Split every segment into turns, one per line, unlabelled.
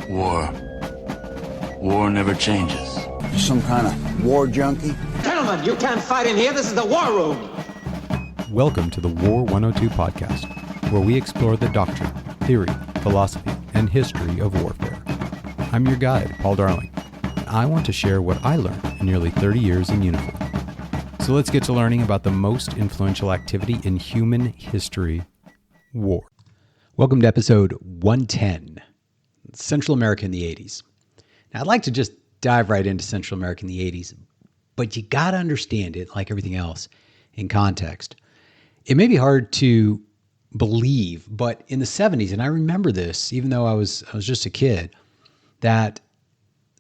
War. War never changes.
You some kind of war junkie?
Gentlemen, you can't fight in here. This is the war room.
Welcome to the War 102 podcast, where we explore the doctrine, theory, philosophy, and history of warfare. I'm your guide, Paul Darling, and I want to share what I learned in nearly 30 years in uniform. So let's get to learning about the most influential activity in human history, war. Welcome to episode 110, Central America in the 80s. Now, I'd like to just dive right into Central America in the 80s, but you got to understand it, like everything else, in context. It may be hard to believe, but in the 70s, and I remember this, even though I was just a kid, that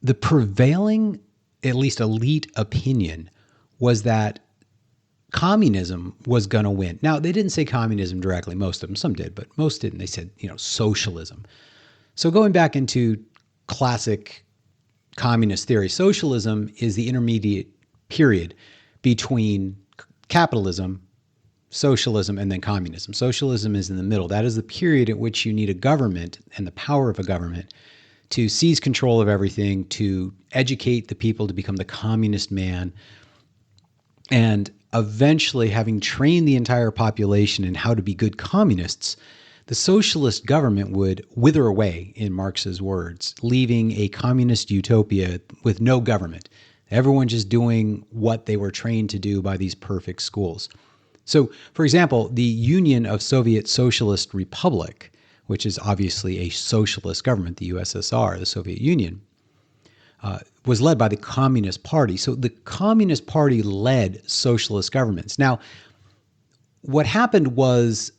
the prevailing, at least elite opinion was that communism was going to win. Now, they didn't say communism directly, most of them. Some did, but most didn't. They said, socialism. So going back into classic communist theory, socialism is the intermediate period between capitalism, socialism, and then communism. Socialism is in the middle. That is the period at which you need a government and the power of a government to seize control of everything, to educate the people to become the communist man, and eventually, having trained the entire population in how to be good communists, the socialist government would wither away, in Marx's words, leaving a communist utopia with no government. Everyone just doing what they were trained to do by these perfect schools. So, for example, the Union of Soviet Socialist Republic, which is obviously a socialist government, the USSR, the Soviet Union, was led by the Communist Party. So the Communist Party led socialist governments. Now, what happened was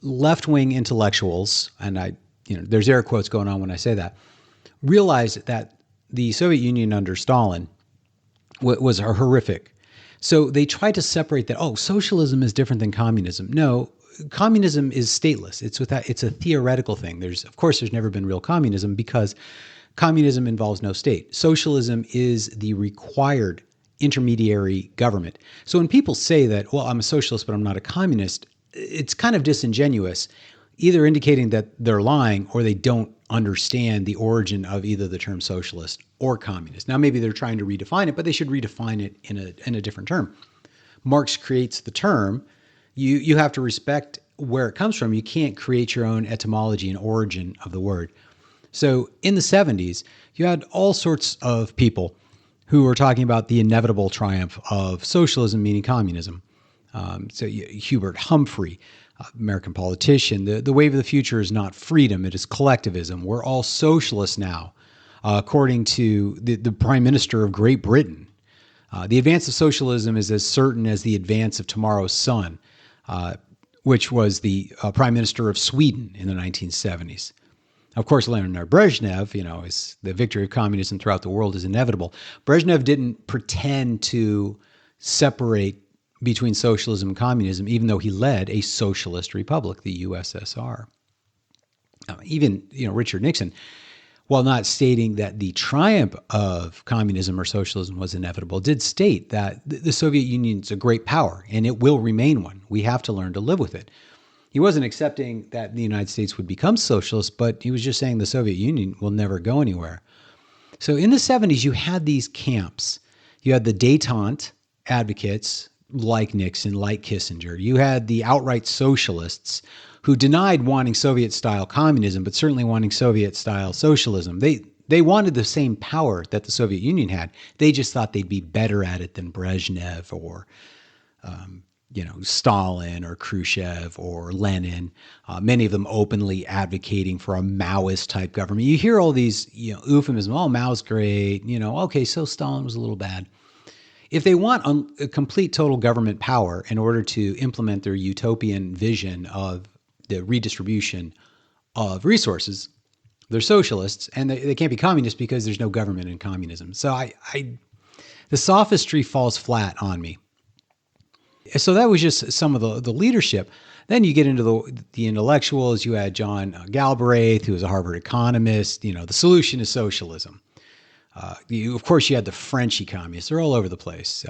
left-wing intellectuals, and there's air quotes going on when I say that, realized that the Soviet Union under Stalin was horrific. So they tried to separate that, socialism is different than communism. No, communism is stateless. It's a theoretical thing. There's never been real communism because communism involves no state. Socialism is the required intermediary government. So when people say that, I'm a socialist, but I'm not a communist, it's kind of disingenuous, either indicating that they're lying or they don't understand the origin of either the term socialist or communist. Now, maybe they're trying to redefine it, but they should redefine it in a different term. Marx creates the term. You have to respect where it comes from. You can't create your own etymology and origin of the word. So in the 70s, you had all sorts of people who were talking about the inevitable triumph of socialism, meaning communism. Hubert Humphrey, American politician, the wave of the future is not freedom, it is collectivism. We're all socialists now, according to the Prime Minister of Great Britain. The advance of socialism is as certain as the advance of tomorrow's sun, which was the Prime Minister of Sweden in the 1970s. Of course, Leonid Brezhnev, is the victory of communism throughout the world is inevitable. Brezhnev didn't pretend to separate between socialism and communism, even though he led a socialist republic, the USSR. Even, Richard Nixon, while not stating that the triumph of communism or socialism was inevitable, did state that the Soviet Union is a great power and it will remain one. We have to learn to live with it. He wasn't accepting that the United States would become socialist, but he was just saying the Soviet Union will never go anywhere. So in the 70s, you had these camps. You had the détente advocates like Nixon, like Kissinger. You had the outright socialists who denied wanting Soviet-style communism, but certainly wanting Soviet-style socialism. They wanted the same power that the Soviet Union had. They just thought they'd be better at it than Brezhnev or Stalin or Khrushchev or Lenin, many of them openly advocating for a Maoist type government. You hear all these euphemisms, Mao's great, so Stalin was a little bad. If they want a complete total government power in order to implement their utopian vision of the redistribution of resources, they're socialists, and they can't be communists because there's no government in communism. So the sophistry falls flat on me. So that was just some of the leadership. Then you get into the intellectuals. You had John Galbraith, who was a Harvard economist. The solution is socialism. Of course, you had the French economists. They're all over the place.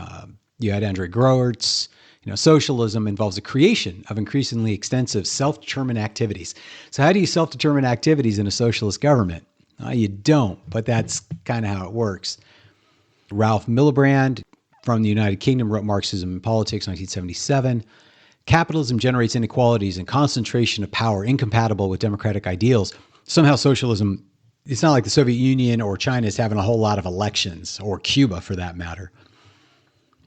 You had Andre Groertz. Socialism involves the creation of increasingly extensive self-determined activities. So how do you self-determine activities in a socialist government? You don't, but that's kind of how it works. Ralph Miliband from the United Kingdom wrote Marxism and Politics, 1977. Capitalism generates inequalities and concentration of power incompatible with democratic ideals. Somehow socialism, it's not like the Soviet Union or China is having a whole lot of elections, or Cuba for that matter.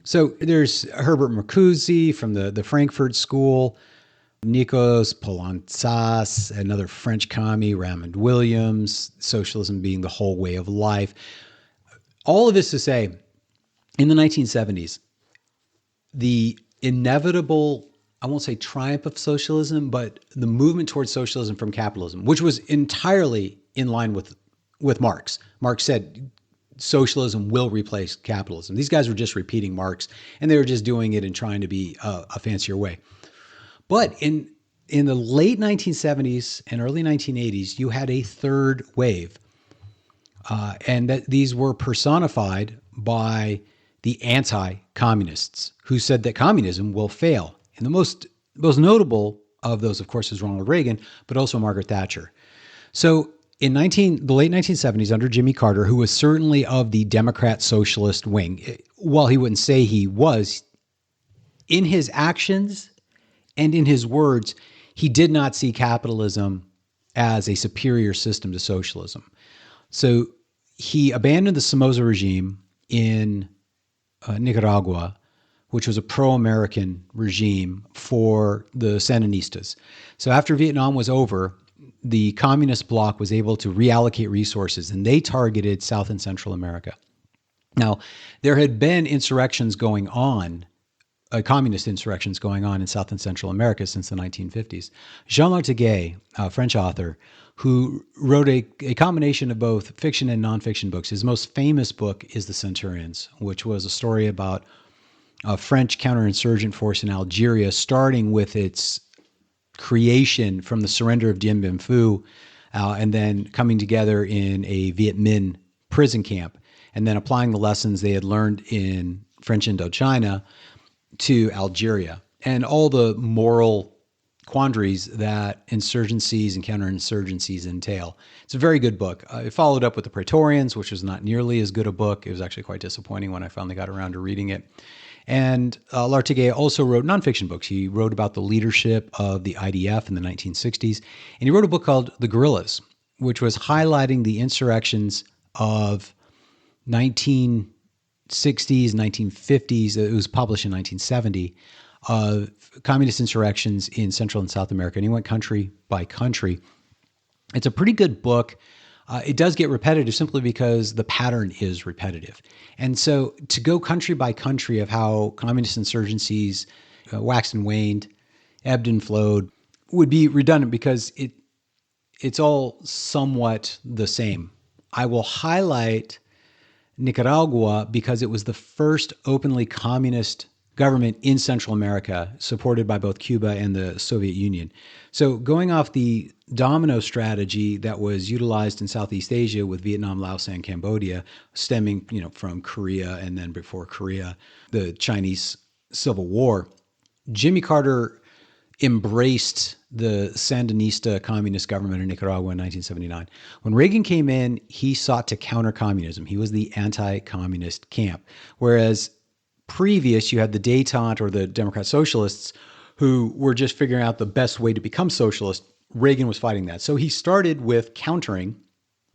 So there's Herbert Marcuse from the Frankfurt School, Nikos Poulantzas, another French commie, Raymond Williams, socialism being the whole way of life. All of this to say, in the 1970s, the inevitable, I won't say triumph of socialism, but the movement towards socialism from capitalism, which was entirely in line with Marx. Marx said socialism will replace capitalism. These guys were just repeating Marx, and they were just doing it and trying to be a fancier way. But in the late 1970s and early 1980s, you had a third wave, and that these were personified by the anti-communists, who said that communism will fail. And the most notable of those, of course, is Ronald Reagan, but also Margaret Thatcher. So in the late 1970s, under Jimmy Carter, who was certainly of the Democrat socialist wing, while he wouldn't say he was, in his actions and in his words, he did not see capitalism as a superior system to socialism. So he abandoned the Somoza regime in Nicaragua, which was a pro-American regime, for the Sandinistas. So after Vietnam was over, the communist bloc was able to reallocate resources, and they targeted South and Central America. Now, there had been insurrections going on, communist insurrections going on in South and Central America since the 1950s. Jean Lartigue, a French author, who wrote a combination of both fiction and nonfiction books. His most famous book is The Centurions, which was a story about a French counterinsurgent force in Algeria, starting with its creation from the surrender of Dien Bien Phu, and then coming together in a Viet Minh prison camp, and then applying the lessons they had learned in French Indochina to Algeria, and all the moral quandaries that insurgencies and counterinsurgencies entail. It's a very good book. It followed up with The Praetorians, which was not nearly as good a book. It was actually quite disappointing when I finally got around to reading it. And Lartigue also wrote nonfiction books. He wrote about the leadership of the IDF in the 1960s. And he wrote a book called The Guerrillas, which was highlighting the insurrections of 1960s, 1950s. It was published in 1970. Communist insurrections in Central and South America. And he went country by country. It's a pretty good book. It does get repetitive simply because the pattern is repetitive. And so to go country by country of how communist insurgencies waxed and waned, ebbed and flowed, would be redundant because it's all somewhat the same. I will highlight Nicaragua because it was the first openly communist government in Central America, supported by both Cuba and the Soviet Union. So going off the domino strategy that was utilized in Southeast Asia with Vietnam, Laos, and Cambodia, stemming from Korea, and then before Korea, the Chinese Civil War, Jimmy Carter embraced the Sandinista communist government in Nicaragua in 1979. When Reagan came in, he sought to counter communism. He was the anti-communist camp, whereas previous, you had the détente or the Democrat socialists who were just figuring out the best way to become socialist. Reagan was fighting that. So he started with countering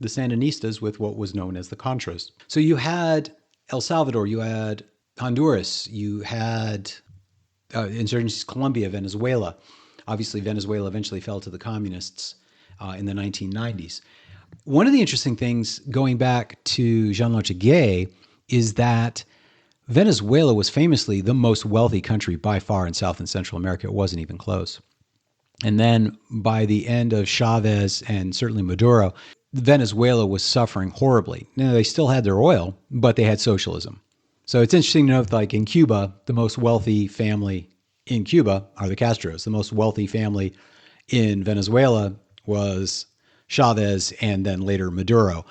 the Sandinistas with what was known as the Contras. So you had El Salvador, you had Honduras, you had insurgencies, Colombia, Venezuela. Obviously, Venezuela eventually fell to the communists in the 1990s. One of the interesting things, going back to Jean Lartigue, is that Venezuela was famously the most wealthy country by far in South and Central America. It wasn't even close. And then by the end of Chavez and certainly Maduro, Venezuela was suffering horribly. Now, they still had their oil, but they had socialism. So it's interesting to note, like in Cuba, the most wealthy family in Cuba are the Castros. The most wealthy family in Venezuela was Chavez and then later Maduro.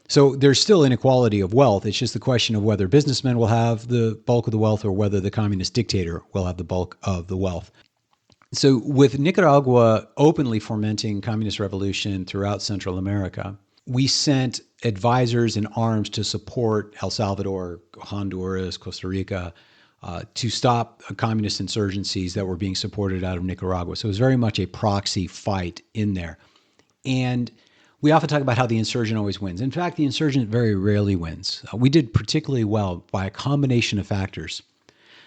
So there's still inequality of wealth. It's just the question of whether businessmen will have the bulk of the wealth or whether the communist dictator will have the bulk of the wealth. So with Nicaragua openly fomenting communist revolution throughout Central America, we sent advisors and arms to support El Salvador, Honduras, Costa Rica, to stop communist insurgencies that were being supported out of Nicaragua. So it was very much a proxy fight in there. And we often talk about how the insurgent always wins. In fact, the insurgent very rarely wins. We did particularly well by a combination of factors.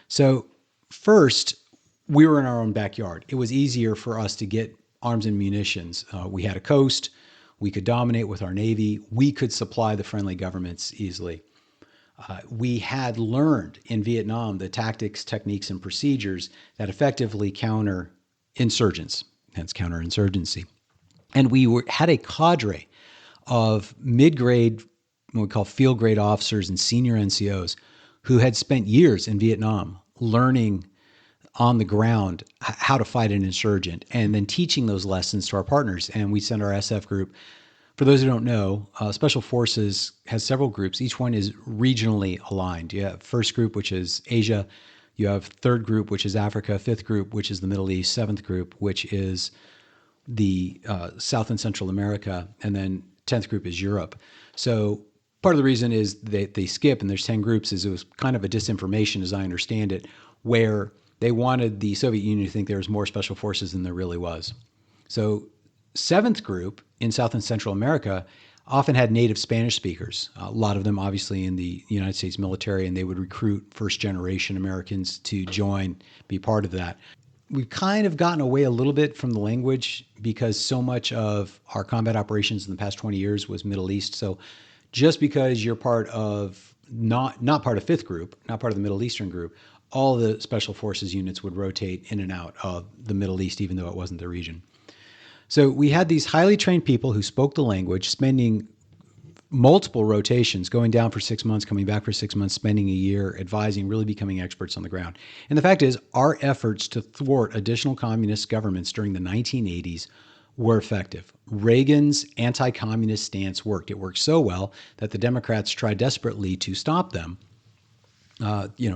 So first, we were in our own backyard. It was easier for us to get arms and munitions. We had a coast. We could dominate with our Navy. We could supply the friendly governments easily. We had learned in Vietnam the tactics, techniques, and procedures that effectively counter insurgents, hence counterinsurgency. And we had a cadre of mid-grade, what we call field grade officers and senior NCOs who had spent years in Vietnam learning on the ground how to fight an insurgent and then teaching those lessons to our partners. And we sent our SF group. For those who don't know, Special Forces has several groups. Each one is regionally aligned. You have first group, which is Asia. You have third group, which is Africa. Fifth group, which is the Middle East. Seventh group, which is the South and Central America, and then 10th group is Europe. So part of the reason is they skip, and there's 10 groups, is it was kind of a disinformation, as I understand it, where they wanted the Soviet Union to think there was more special forces than there really was. So 7th group in South and Central America often had native Spanish speakers, a lot of them obviously in the United States military, and they would recruit first-generation Americans to join, be part of that. We've kind of gotten away a little bit from the language because so much of our combat operations in the past 20 years was Middle East. So just because you're part of, not part of 5th group, not part of the Middle Eastern group, all the special forces units would rotate in and out of the Middle East, even though it wasn't the region. So we had these highly trained people who spoke the language, spending multiple rotations, going down for 6 months, coming back for 6 months, spending a year, advising, really becoming experts on the ground. And the fact is, our efforts to thwart additional communist governments during the 1980s were effective. Reagan's anti-communist stance worked. It worked so well that the Democrats tried desperately to stop them.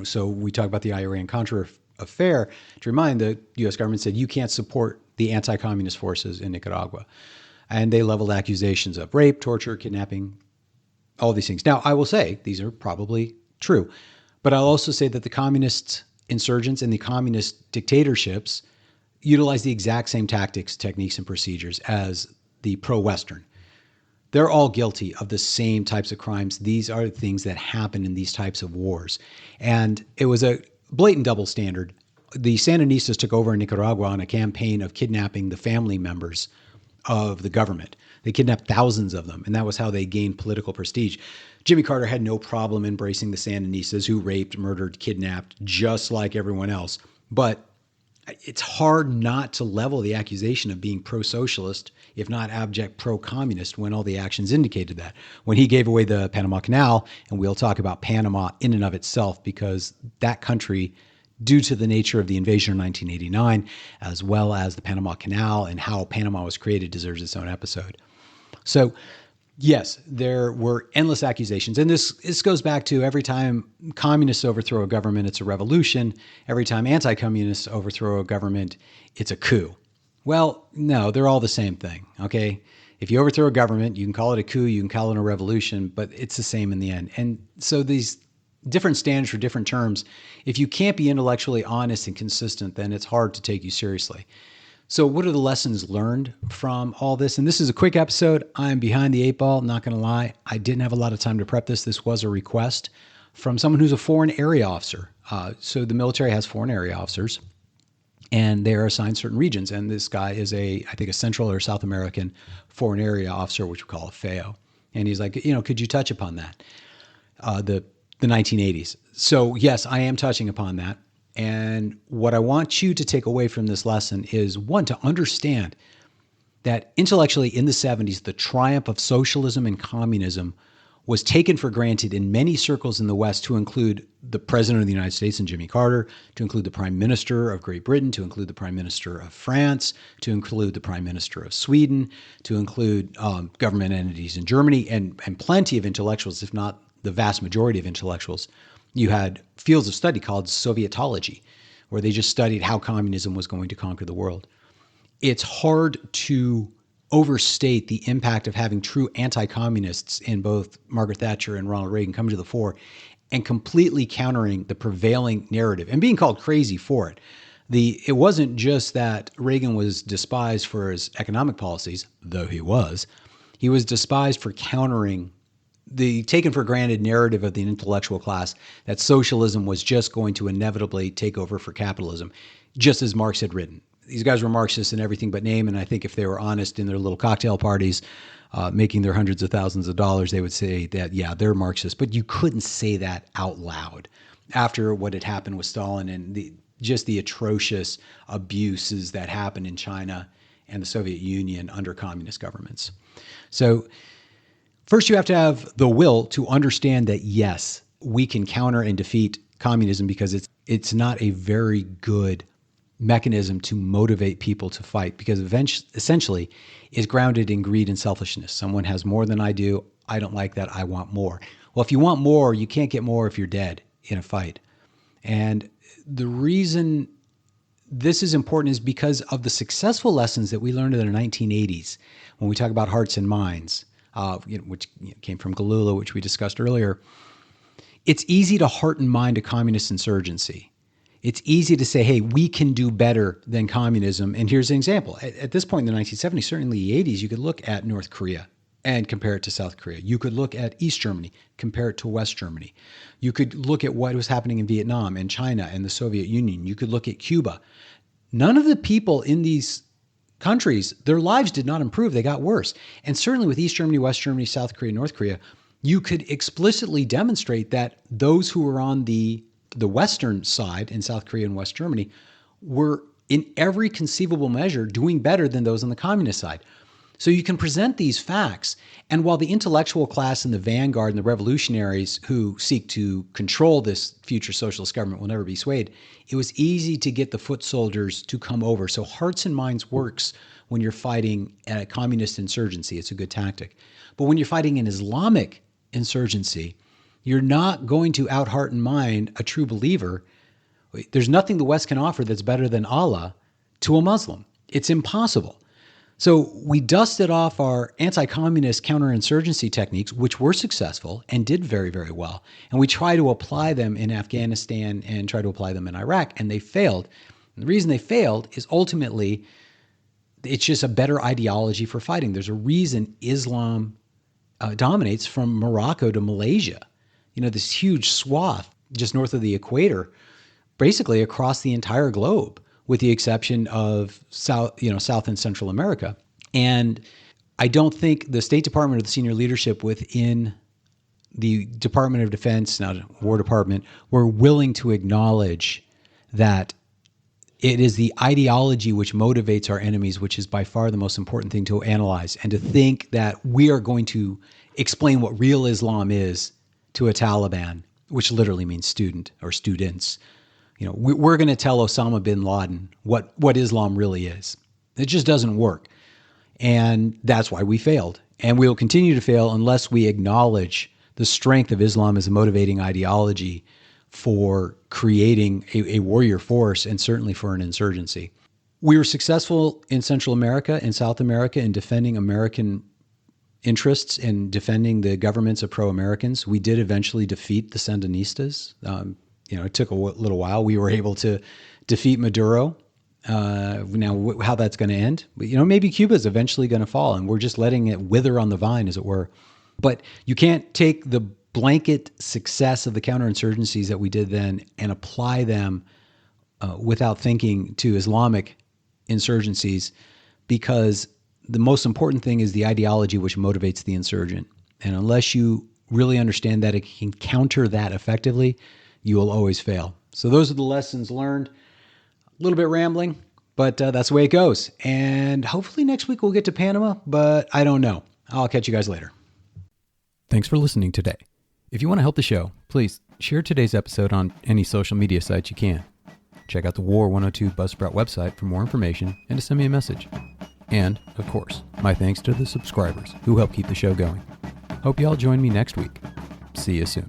So we talk about the Iran-Contra affair. To remind, the U.S. government said, you can't support the anti-communist forces in Nicaragua. And they leveled accusations of rape, torture, kidnapping, all these things. Now, I will say these are probably true, but I'll also say that the communist insurgents and the communist dictatorships utilize the exact same tactics, techniques, and procedures as the pro-Western. They're all guilty of the same types of crimes. These are things that happen in these types of wars. And it was a blatant double standard. The Sandinistas took over in Nicaragua on a campaign of kidnapping the family members of the government. They kidnapped thousands of them, and that was how they gained political prestige. Jimmy Carter had no problem embracing the Sandinistas, who raped, murdered, kidnapped, just like everyone else. But it's hard not to level the accusation of being pro-socialist, if not abject pro-communist, when all the actions indicated that. When he gave away the Panama Canal, and we'll talk about Panama in and of itself, because that country, due to the nature of the invasion of 1989, as well as the Panama Canal and how Panama was created, deserves its own episode. So, yes, there were endless accusations. And this goes back to every time communists overthrow a government, it's a revolution. Every time anti-communists overthrow a government, it's a coup. Well, no, they're all the same thing, okay? If you overthrow a government, you can call it a coup, you can call it a revolution, but it's the same in the end. And so these different standards for different terms, if you can't be intellectually honest and consistent, then it's hard to take you seriously. So what are the lessons learned from all this? And this is a quick episode. I'm behind the 8 ball, not going to lie. I didn't have a lot of time to prep this. This was a request from someone who's a foreign area officer. So the military has foreign area officers, and they are assigned certain regions. And this guy is I think a Central or South American foreign area officer, which we call a FAO. And he's like, could you touch upon that? The 1980s. So yes, I am touching upon that. And what I want you to take away from this lesson is, one, to understand that intellectually in the 70s, the triumph of socialism and communism was taken for granted in many circles in the West, to include the President of the United States and Jimmy Carter, to include the Prime Minister of Great Britain, to include the Prime Minister of France, to include the Prime Minister of Sweden, to include government entities in Germany, and plenty of intellectuals, if not the vast majority of intellectuals. You had fields of study called Sovietology, where they just studied how communism was going to conquer the world. It's hard to
overstate the impact of having true anti-communists in both Margaret Thatcher and Ronald Reagan come to the fore and completely countering the prevailing narrative and being called crazy for it. It wasn't just that Reagan was despised for his economic policies, though he was despised for countering the taken for granted narrative of the intellectual class that socialism was just going to inevitably take over for capitalism, just as Marx had written. These guys were Marxists in everything but name, and I think if they were honest in their little cocktail parties, making their hundreds of thousands of dollars, they would say that, yeah, they're Marxists. But you couldn't say that out loud after what had happened with Stalin and just the atrocious abuses that happened in China and the Soviet Union under communist governments. So first you have to have the will to understand that, yes, we can counter and defeat communism because it's not a very good mechanism to motivate people to fight, because essentially is grounded in greed and selfishness. Someone has more than I do. I don't like that. I want more. Well, if you want more, you can't get more if you're dead in a fight. And the reason this is important is because of the successful lessons that we learned in the 1980s when we talk about hearts and minds, which came from Galula, which we discussed earlier. It's easy to heart and mind a communist insurgency. It's easy to say, hey, we can do better than communism. And here's an example. At this point in the 1970s, certainly the 80s, you could look at North Korea and compare it to South Korea. You could look at East Germany, compare it to West Germany. You could look at what was happening in Vietnam and China and the Soviet Union. You could look at Cuba. None of the people in these countries, their lives did not improve. They got worse. And certainly with East Germany, West Germany, South Korea, North Korea, you could explicitly demonstrate that those who were on the Western side in South Korea and West Germany were in every conceivable measure doing better than those on the communist side. So you can present these facts. And while the intellectual class and the vanguard and the revolutionaries who seek to control this future socialist government will never be swayed, it was easy to get the foot soldiers to come over. So hearts and minds works when you're fighting a communist insurgency. It's a good tactic. But when you're fighting an Islamic insurgency, you're not going to out heart and mind a true believer. There's nothing the West can offer that's better than Allah to a Muslim. It's impossible. So we dusted off our anti-communist counterinsurgency techniques, which were successful and did very, very well. And we try to apply them in Afghanistan and try to apply them in Iraq, and they failed. And the reason they failed is ultimately it's just a better ideology for fighting. There's a reason Islam dominates from Morocco to Malaysia. This huge swath just north of the equator, basically across the entire globe, with the exception of South and Central America. And I don't think the State Department or the senior leadership within the Department of Defense, now War Department, were willing to acknowledge that it is the ideology which motivates our enemies, which is by far the most important thing to analyze, and to think that we are going to explain what real Islam is to a Taliban, which literally means student or students. We're going to tell Osama bin Laden what Islam really is. It just doesn't work. And that's why we failed. And we'll continue to fail unless we acknowledge the strength of Islam as a motivating ideology for creating a warrior force and certainly for an insurgency. We were successful in Central America and South America in defending American interests and defending the governments of pro-Americans. We did eventually defeat the Sandinistas. It took a little while. We were able to defeat Maduro. Now, how that's going to end, maybe Cuba is eventually going to fall, and we're just letting it wither on the vine, as it were. But you can't take the blanket success of the counterinsurgencies that we did then and apply them without thinking to Islamic insurgencies, because the most important thing is the ideology which motivates the insurgent. And unless you really understand that it can counter that effectively, you will always fail. So those are the lessons learned. A little bit rambling, but that's the way it goes. And hopefully next week we'll get to Panama, but I don't know. I'll catch you guys later.
Thanks for listening today. If you want to help the show, please share today's episode on any social media sites you can. Check out the War 102 Buzzsprout website for more information and to send me a message. And, of course, my thanks to the subscribers who help keep the show going. Hope you all join me next week. See you soon.